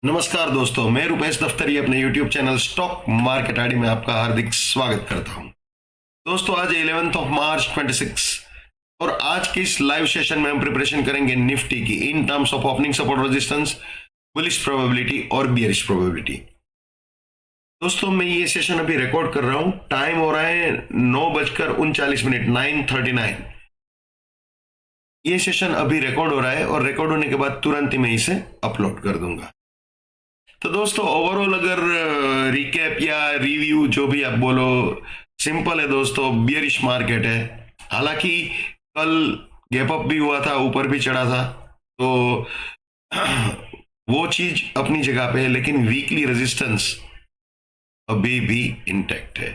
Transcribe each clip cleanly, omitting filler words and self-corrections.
नमस्कार दोस्तों, मैं रुपेश दफ्तरी अपने YouTube channel stock market ID में आपका हार्दिक स्वागत करता हूं। दोस्तों, आज 11 मार्च 26 और आज की इस लाइव सेशन में हम प्रिपरेशन करेंगे निफ्टी की in terms of opening support resistance, bullish probability और बियरिश प्रोबेबिलिटी। दोस्तों, मैं ये सेशन अभी रिकॉर्ड कर रहा हूं। टाइम हो रहा है 9:39, 9:39। ये सेशन अभी रिकॉर्ड हो रहा है और रिकॉर्ड होने के बाद तुरंत ही मैं इसे अपलोड कर दूंगा। तो दोस्तों, ओवरऑल अगर रिकैप या रिव्यू जो भी आप बोलो, सिंपल है दोस्तों, बियरिश मार्केट है। हालांकि कल गैप अप भी हुआ था, ऊपर भी चढ़ा था, तो वो चीज अपनी जगह पे है, लेकिन वीकली रेजिस्टेंस अभी भी इंटैक्ट है।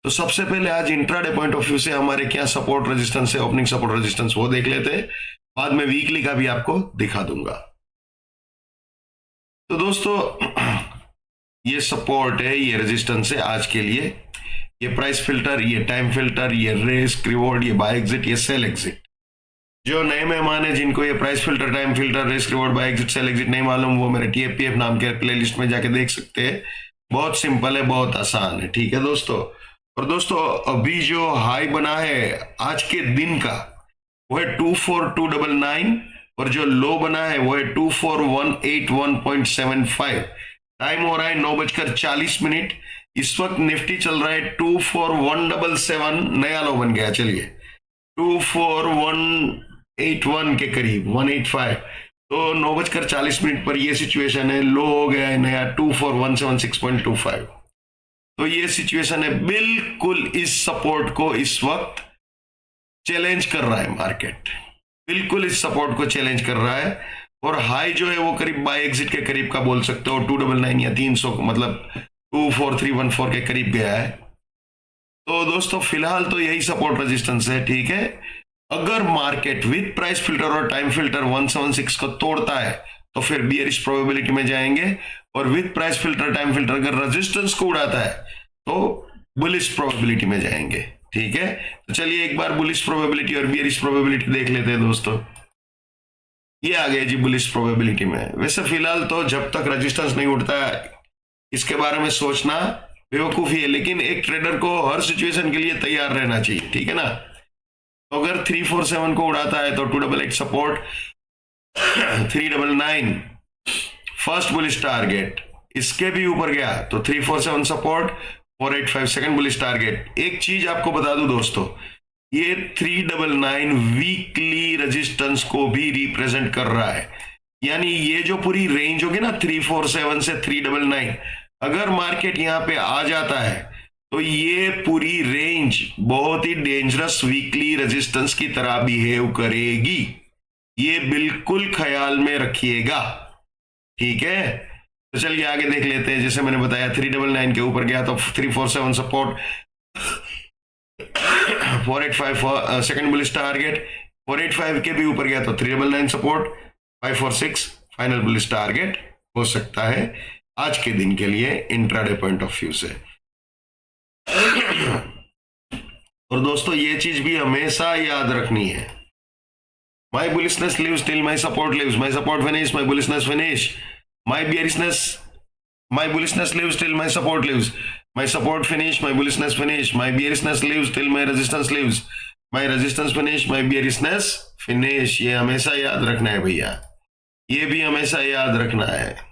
तो सबसे पहले आज इंट्राडे पॉइंट ऑफ व्यू से हमारे क्या सपोर्ट रेजिस्टेंस है, ओपनिंग सपोर्ट रेजिस्टेंस, वो देख लेते हैं। बाद में वीकली का भी आपको दिखा दूंगा। तो दोस्तों, ये सपोर्ट है, ये रेजिस्टेंस है आज के लिए। ये प्राइस फिल्टर, ये टाइम फिल्टर, ये रिस्क रिवॉर्ड, ये बाय एग्जिट, ये सेल एग्जिट। जो नए मेहमान है जिनको ये price filter, time filter, risk reward, buy exit, sell exit नहीं मालूम, वो मेरे TFPF नाम के प्लेलिस्ट में जाके देख सकते हैं। बहुत सिंपल है, बहुत आसान है। ठीक है दोस्तों। और दोस्तों, अभी जो हाई बना है आज के दिन का वो है 24299 और जो लो बना है वो है 24181.75। टाइम हो रहा है 9:40। इस वक्त निफ्टी चल रहा है 24177, नया लो बन गया। चलिए, 24181 के करीब, 185। तो 9:40 पर ये सिचुएशन है। लो हो गया है नया 24176.25। तो ये सिचुएशन है, बिल्कुल इस सपोर्ट को इस वक्त चैलेंज कर रहा है मार्केट, बिल्कुल इस सपोर्ट को चैलेंज कर रहा है। और हाई जो है वो करीब बाय एग्जिट के करीब का बोल सकते हो, 299 या 300, मतलब 24314 के करीब गया है। तो दोस्तों, फिलहाल तो यही सपोर्ट रेजिस्टेंस है। ठीक है, अगर मार्केट विद प्राइस फिल्टर और टाइम फिल्टर 176 को तोड़ता है तो फिर बियरिश प्रोबेबिलिटी में जाएंगे, और with price filter, time filter अगर रेजिस्टेंस को उड़ाता है तो बुलिश प्रोबेबिलिटी में जाएंगे। ठीक है, तो चलिए एक बार बुलिश प्रोबेबिलिटी और बियरिश प्रोबेबिलिटी देख लेते हैं दोस्तों। ये आ गया जी बुलिश प्रोबेबिलिटी में। वैसे फिलहाल तो जब तक रेजिस्टेंस नहीं उठता इसके बारे में सोचना बेवकूफी है, लेकिन एक ट्रेडर को हर सिचुएशन के लिए तैयार रहना चाहिए। ठीक है ना। तो अगर 347 को उड़ाता है तो 288 सपोर्ट, 399 फर्स्ट बुलिश टारगेट, इसके भी ऊपर गया तो 347 सपोर्ट, 485 सेकंड बुलिश टारगेट। एक चीज आपको बता दूं दोस्तों, ये 399 वीकली रेजिस्टेंस को भी रिप्रेजेंट कर रहा है। यानी ये जो पूरी रेंज होगी ना 347 से 399, अगर मार्केट यहां पे आ जाता है तो ये पूरी रेंज बहुत ही डेंजरस वीकली रेजिस्टेंस की तरह बिहेव करेगी। ये बिल्कुल ख्याल में रखिएगा। ठीक है, तो चलिए आगे देख लेते हैं। जैसे मैंने बताया 399 के ऊपर गया तो 347 सपोर्ट, 485 सेकंड बुलिश टारगेट, 485 के भी ऊपर गया तो 399 सपोर्ट, 546 फाइनल बुलिश टारगेट हो सकता है आज के दिन के लिए इंट्राडे पॉइंट ऑफ व्यू से। और दोस्तों, ये चीज भी हमेशा याद रखनी है, my bullishness lives till my support lives, my support finish, my bullishness finish, my bullishness lives till my support lives, my support finish, my bullishness finish, my bearishness lives till my resistance lives, my resistance finish, my bearishness finish। ये हमेशा याद रखना है भैया, ये भी हमेशा याद रखना है।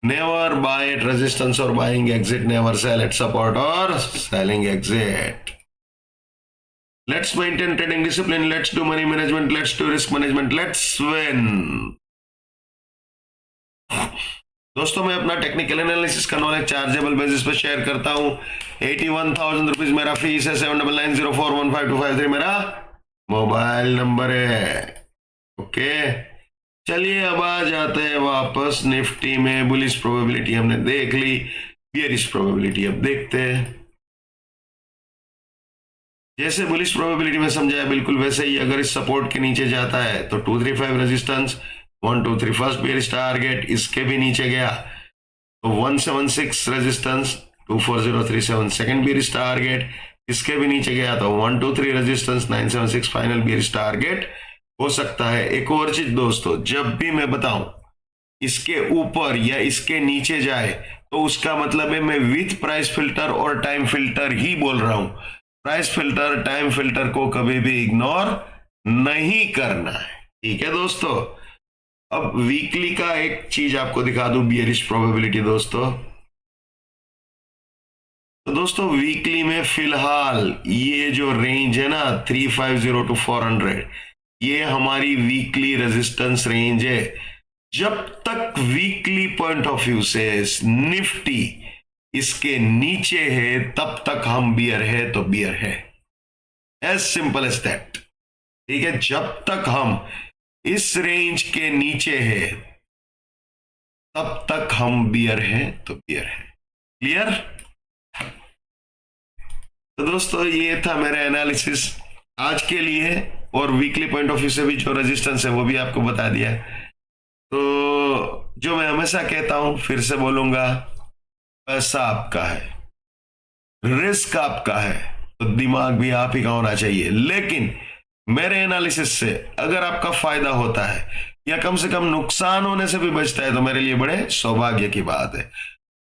नेवर बाय एट रेजिस्टेंस और buying exit, never sell at support और selling exit. Let's maintain trading discipline. Let's do money management. Let's do risk management. Let's win. दोस्तों, मैं अपना टेक्निकल एनालिसिस का नॉलेज चार्जेबल बेसिस पे share करता हूं। 81,000 rupees मेरा फीस है। 7990415253 मेरा मोबाइल नंबर है। ओके, चलिए अब आ जाते हैं वापस निफ्टी में। बुलिश प्रोबेबिलिटी हमने देख ली, बियरिश प्रोबेबिलिटी अब देखते हैं। जैसे बुलिश प्रोबेबिलिटी में समझाया बिल्कुल वैसे ही, अगर इस सपोर्ट के नीचे जाता है तो 235 रेजिस्टेंस, 123 फर्स्ट बेयरिश टारगेट, इसके भी नीचे गया तो 176 रेजिस्टेंस, 24037 सेकंड बेयरिश टारगेट, इसके भी नीचे गया तो 123 रेजिस्टेंस, 976 फाइनल बेयरिश टारगेट हो सकता है। एक और चीज दोस्तों, जब भी मैं बताऊं इसके ऊपर या इसके नीचे जाए तो उसका मतलब है मैं विथ प्राइस फिल्टर और टाइम फिल्टर ही बोल रहा हूं। प्राइस फिल्टर टाइम फिल्टर को कभी भी इग्नोर नहीं करना है, ठीक है दोस्तों। अब वीकली का एक चीज आपको दिखा दूं, बियरिश प्रोबेबिलिटी दोस्तों। तो दोस्तों वीकली में फिलहाल ये जो रेंज है ना 350 टू 400, ये हमारी वीकली रेजिस्टेंस रेंज है। जब तक वीकली पॉइंट ऑफ व्यू से निफ्टी इसके नीचे है तब तक हम बियर है तो बियर है, एज सिंपल एज दैट, ठीक है। जब तक हम इस रेंज के नीचे है तब तक हम बियर है तो बियर है, क्लियर। तो दोस्तों ये था मेरा एनालिसिस आज के लिए, और वीकली पॉइंट ऑफ व्यू से भी जो रेजिस्टेंस है वो भी आपको बता दिया। तो जो मैं हमेशा कहता हूं फिर से बोलूंगा, पैसा आपका है, रिस्क आपका है, तो दिमाग भी आप ही का होना चाहिए। लेकिन मेरे एनालिसिस से अगर आपका फायदा होता है या कम से कम नुकसान होने से भी बचता है तो मेरे लिए बड़े सौभाग्य की बात है।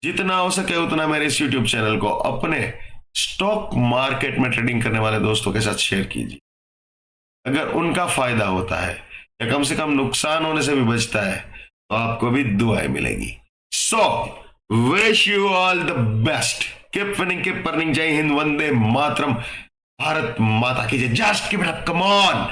जितना हो सके उतना मेरे इस यूट्यूब चैनल को अपने स्टॉक मार्केट में ट्रेडिंग करने वाले दोस्तों के साथ शेयर कीजिए। अगर उनका फायदा होता है या कम से कम नुकसान होने से भी बचता है तो आपको भी दुआएं मिलेगी। So wish you all the best, keep winning, keep earning. जय हिंद, वंदे मातरम, भारत माता की जय, just keep it up, come on.